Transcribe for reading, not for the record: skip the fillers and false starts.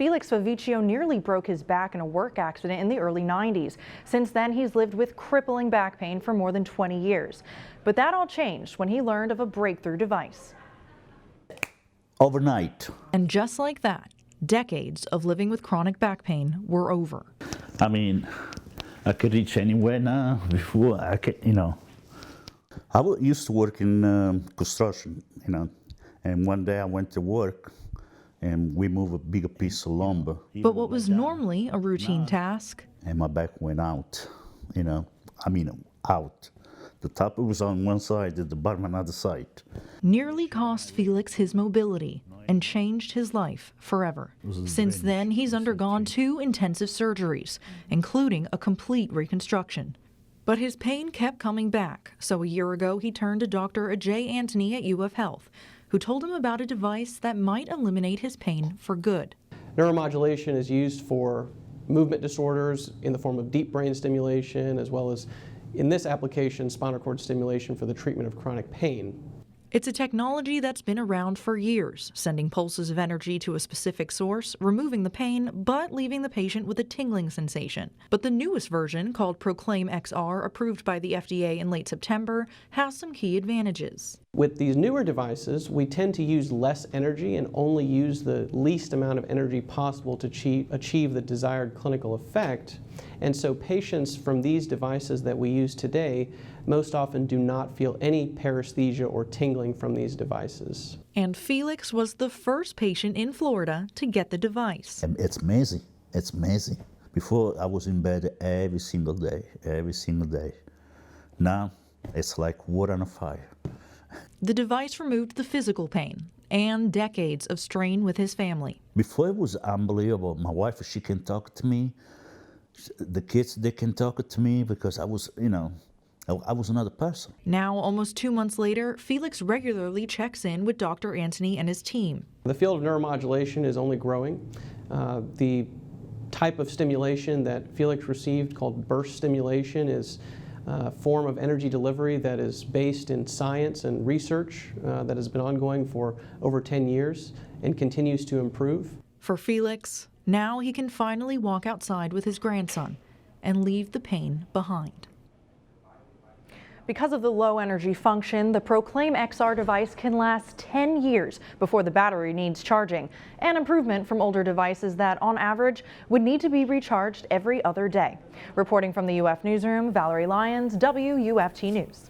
Felix Faviccio nearly broke his back in a work accident in the early 90s. Since then, he's lived with crippling back pain for more than 20 years. But that all changed when he learned of a breakthrough device. Overnight. And just like that, decades of living with chronic back pain were over. I mean, I could reach anywhere now. Before I could, I used to work in construction, and one day I went to work and we moved a bigger piece of lumber. But what was normally a routine task, and my back went out, out. The top was on one side, the bottom on the other side. Nearly cost Felix his mobility and changed his life forever. Since then, he's undergone 2 intensive surgeries, including a complete reconstruction. But his pain kept coming back, so a year ago he turned to Dr. Ajay Antony at UF Health, who told him about a device that might eliminate his pain for good. Neuromodulation is used for movement disorders in the form of deep brain stimulation, as well as, in this application, spinal cord stimulation for the treatment of chronic pain. It's a technology that's been around for years, sending pulses of energy to a specific source, removing the pain, but leaving the patient with a tingling sensation. But the newest version, called Proclaim XR, approved by the FDA in late September, has some key advantages. With these newer devices, we tend to use less energy and only use the least amount of energy possible to achieve the desired clinical effect. And so patients from these devices that we use today most often do not feel any paresthesia or tingling from these devices. And Felix was the first patient in Florida to get the device. It's amazing. It's amazing. Before, I was in bed every single day, every single day. Now, it's like wood on a fire. The device removed the physical pain and decades of strain with his family. Before, it was unbelievable. My wife, she can talk to me. The kids, they can talk to me because I was, I was another person. Now, almost 2 months later, Felix regularly checks in with Dr. Antony and his team. The field of neuromodulation is only growing. The type of stimulation that Felix received, called burst stimulation, is a form of energy delivery that is based in science and research that has been ongoing for over 10 years and continues to improve. For Felix, now he can finally walk outside with his grandson and leave the pain behind. Because of the low energy function, the Proclaim XR device can last 10 years before the battery needs charging, an improvement from older devices that, on average, would need to be recharged every other day. Reporting from the UF Newsroom, Valerie Lyons, WUFT News.